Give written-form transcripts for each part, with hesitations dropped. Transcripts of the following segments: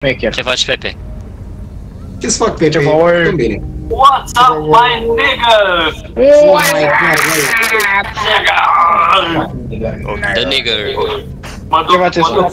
Mecher. Ce faci, Pepe? Ce-ți fac, Pepe? Ceva ori... Cum bine? What's up, my niggas? The nigger. Mă duc, Ceva ce mă duc.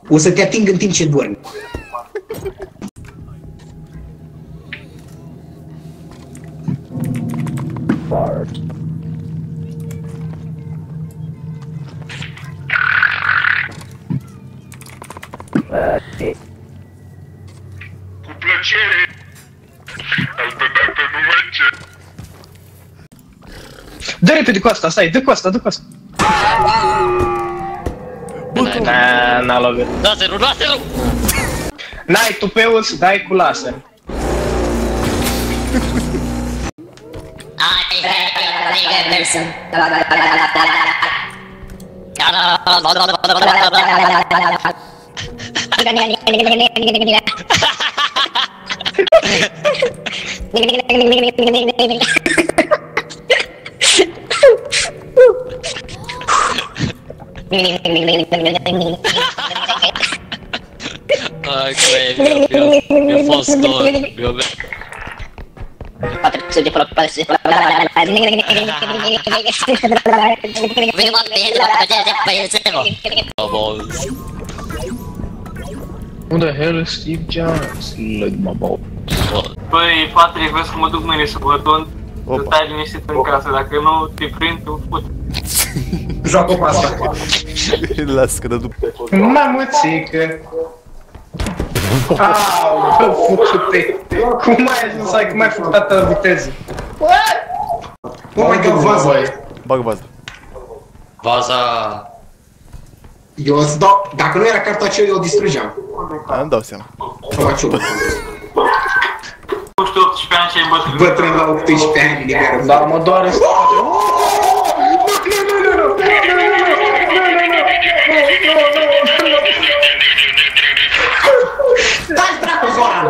O să te ating în timp ce dormi. Cu plăcere! Altă dată nu merge! Dă repede cu asta, stai, dă cu asta, dă cu asta. N-a lovit. Laserul, laserul! N-ai tupeul să dai cu laser. Ai, mi-a fost dor. Who the hell is Steve Jobs? Look my ball. Băi, Patrick, vezi că mă duc mâine sub băton. Să stai liniștit în casă, dacă nu te prind, te fut. Joacă cu asta. Lasă că dă după. Mamățică! Au, bă, futu-te! Cum ai ajuns să ai, cum ai făcut atâta viteză? Oh my god, vaza. Bag vaza. Vaza... Eu îți dau... Dacă nu era cartaceu, eu o distrugeam. Îmi dau seama. Cartaceu. Nu știu, 18 ani și ai bătrân. Bătrân la 18 ani, liberă. Da, mă doare să... Stai, dracu, Zoran!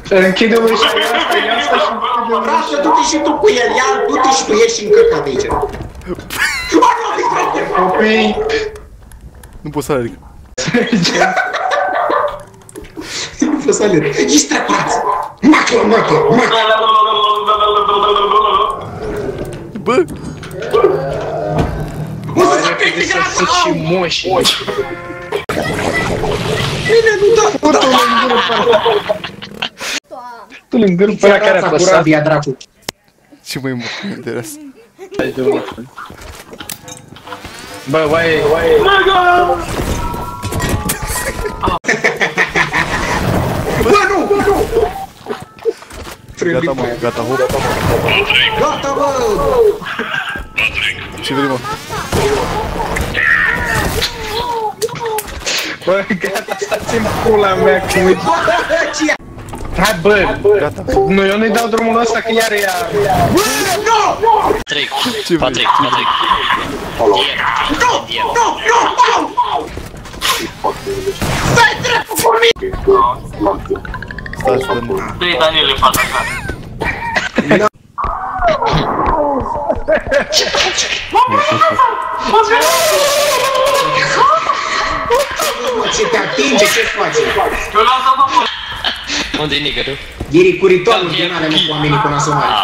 Închide ușa, ia asta și închide ușa. Frate, du-te și tu cu el, ia, du-te și tu ieși și încărcă de aici. Copii! Nu pot să alerg. Nu pot să alerg. Ești trecurat! Maclă, maclă, maclă! Bă! O să Mai repede să zici și moșii. Bine, nu da! Tu lângâl pe ăla care a păsat. Rabia, dracu. Ce mai mă interesează? Bă, oaie... Bă, nu! Gata, mă, gata, hop. Gata, bă! Ce vrei, mă? Bă, gata, stați-mi pula mea cu uite. Hai, bă! Gata. Nu, eu nu-i dau drumul ăsta că iar ea... Patrick, Ce vrei? Patrick, Patrick. Stai să dăm. Dă-i Daniele fata ta. Ce te atinge, ce-ți face? Eu l-am dat bă. Unde-i niggerul? E ricuritorul din alea, mă, cu oamenii cu nasul mare.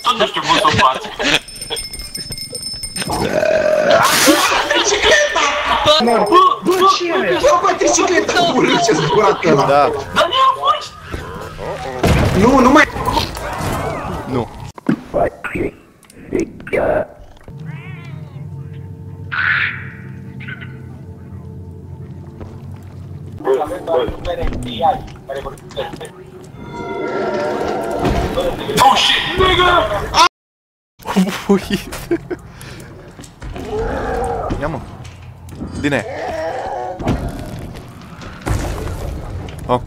Tot nu știu cum să o faci. Bă, ce e aia? Bă, bă, tricicleta, urât ce zburat ăla. Da. Daniel, fugi! Nu, nu mai... Nu. Oh shit, nigga! Fuit. Ia, mă. Din aia. Oh.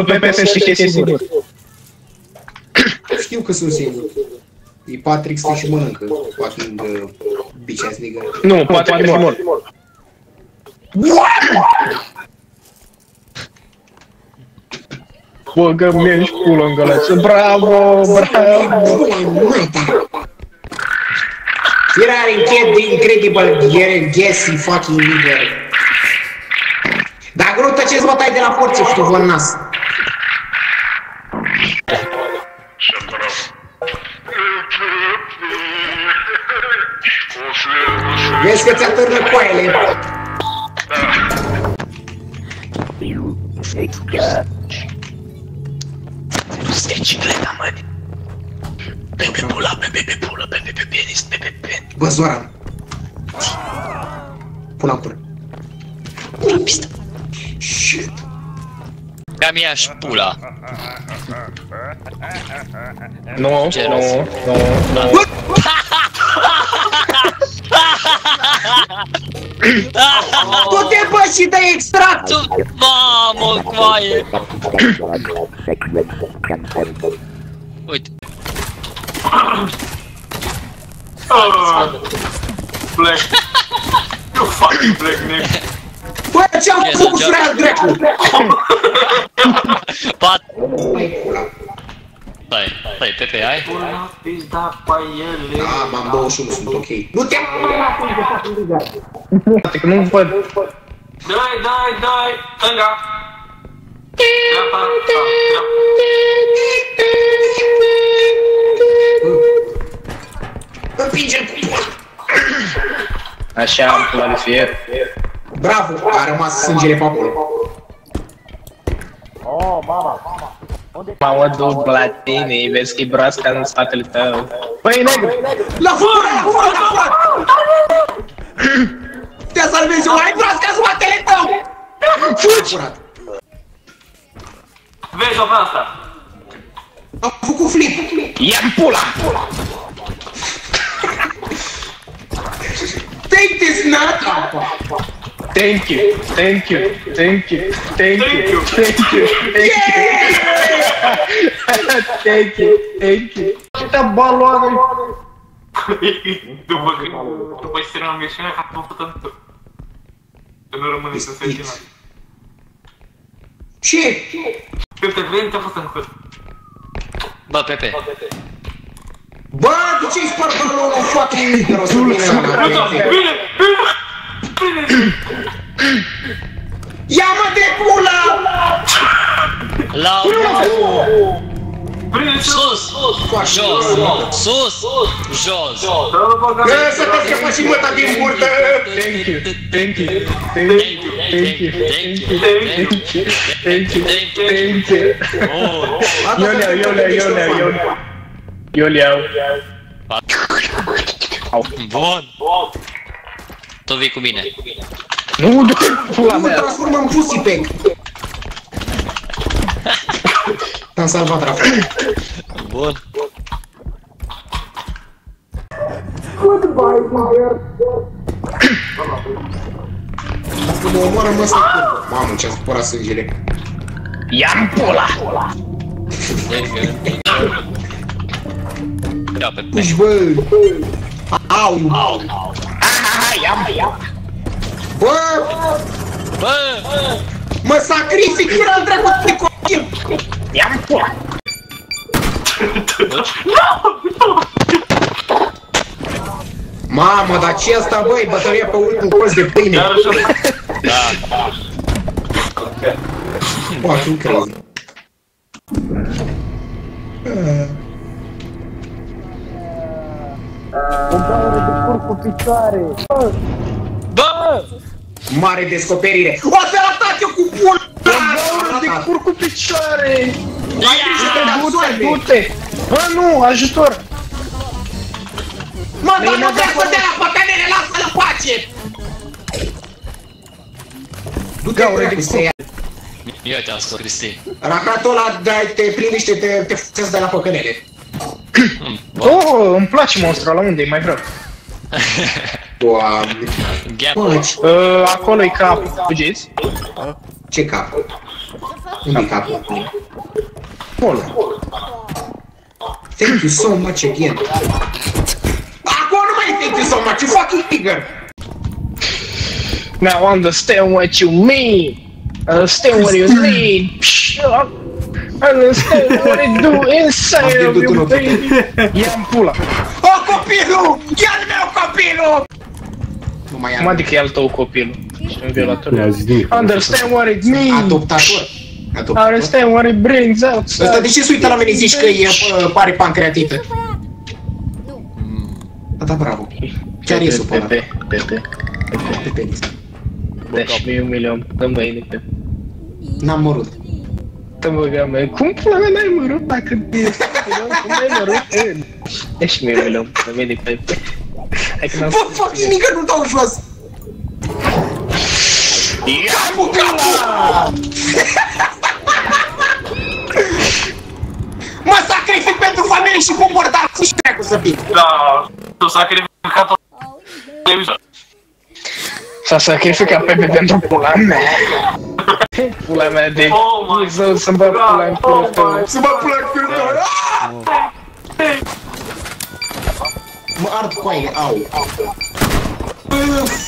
Pepe, știi că e singur. Știu că sunt singur. E Patrick, stă și mănâncă. Fucking bitch ass nigga. Nu, poate fi mort. Băgă mi-ești pulă în găleță. Bravo, bravo. Era incredible, gassy fucking nigga. Dar greu tăceți bătai de la forță, știu vă nas. Vezi că ți-atârnă coaiele. Bicicleta, mă. Pepe pula, pepe pula, pepe penis, pepe pen. Bă, Zoran. Pula cură. La pistă. Shit. Cam ia-și pula. Nu, nu, nu. Du-te, bă, și dă extract! Mamă, coaie! Uite. Black. You fucking black nigga. Bă, ce-am făcut freia dracu? Pat. Mai pula. Stai, Pepe, ai? Pula pizda pe ele. Da, m-am 21, sunt ok. Nu te... Că nu văd. Dai, stânga. Dreapta, dreapta. Împinge-l cu pula. Așa, am pula de fier. Bravo, a rămas sângele pe acolo. Mamă, duc la tine, vezi că-i broasca în spatele tău. Băi, negru! La fură! Te salvezi, eu ai broasca în spatele tău! Fugi! Vezi-o pe asta. Am făcut flip! Ia-mi pula! Take this nut! Thank you, thank you, thank you, thank you, thank you, thank you, thank you. Câte baloane! După ce terminăm misiunea, că am făcut tot. Că nu rămâne să se țină. Ce? Când te vrei, te-a fost în cur. Bă, Pepe. Bă, de ce-i spart balonul fucking nigger? O să vină ăla. Bine! Ia-mă de pula! La sus! Jos! Sus! Jos! Să te scăpa și măta din burtă! Thank you, thank you, thank you, thank you, thank you, thank you, thank you. Eu le-au. Bun! Tu vii cu mine. Nu, du-te pula Nu mă mea! transformă în pussy pack! Te-am salvat, Rafa. Bun. Asta mă omoară, mă, să curvă. Mamă, ce-a spărat sângele. Ia-mi pula! Ia, Pepe. Puși, bă! Au! Ia-mi! Bă! Bă! Mă sacrific, era-l dracu de copil! Ia-mi pula! Mamă, dar ce asta, băi? Bătăria pe ultimul colț de pâine! Da. Fucking crazy! Bă! Mare descoperire! O să-l atac eu cu pula! De cur cu picioare! Du-te! Bă, nu, ajutor! Mă, dar nu vrea să dea la păcănele, lasă-l în pace! Du-te, dracu, să ia. Ia te ascult, Cristi. Racatul ăla, te prinde, te f***ți de la păcănele. Oh, îmi place monstru ăla, unde-i mai vreau? Doamne. Gap. Măci, Acolo-i capul, fugiți? ce cap? Unde-i capul? Acolo. Thank you so much again. Acolo nu mai thank you so much, you fucking nigger! Now understand what you mean. Understand what you mean. Understand what it do inside of you, baby. Ia-mi pula. Oh, copilul! Ia-l meu copilul! Nu mai Cum am. adică e al tău copilul? Ești un violator. Nu a zis nimic. Understand what it means. Adoptator. Adoptator. Understand what it brings out. Ăsta de ce se uită la mine, zici că e, pare pancreatită? Da, bravo. Chiar e supărat. Pepe. Pe penis. Deci mi-e 1 milion. Dă-mi băine, Pepe. N-am mărut. Te băga mea, cum pula mea n-ai mărut dacă ești cum n-ai mărut? Ești mie 1 milion, dă-mi de Pepe. Hai că n-am Bă, fucking nigger, nu dau jos! Capul! Mă sacrific pentru familie și cu mordar, și treacu să fii! Da, tu sacrificat-o televizor. S-a sacrificat Pepe pentru pula mea. Pula mea de... Să-mi bag pula în curul tău. Să mă plec pe noi! Mă ard coaile, au!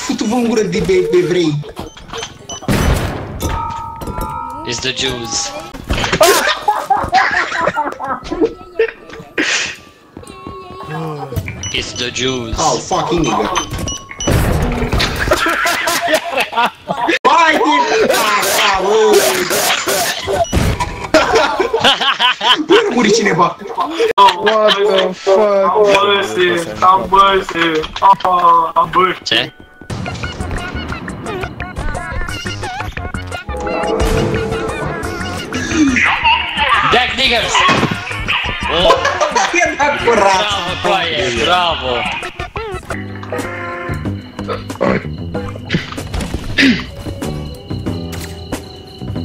Futu-vă în gură de evrei! It's the Jews. It's the Jews. Au, fucking nigger! Vai de caca, bă! Bă, nu muri cineva! What the fuck? Am băse! Ce? Back niggers! Oh, E dat curat! bravo, ploaie, bravo!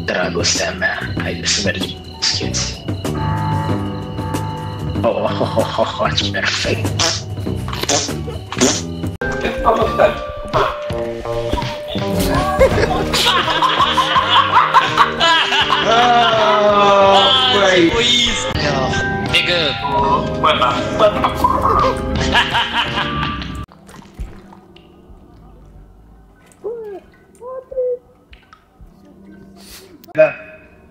Dragostea mea, haide să mergem, schiți. Oh, ce perfect. Băi! Nigga! Da,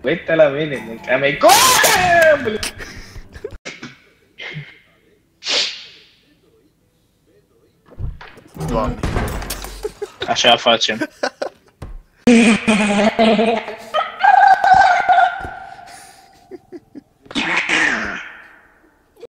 uite la mine, mânca mea coaie! Doamne. Așa facem.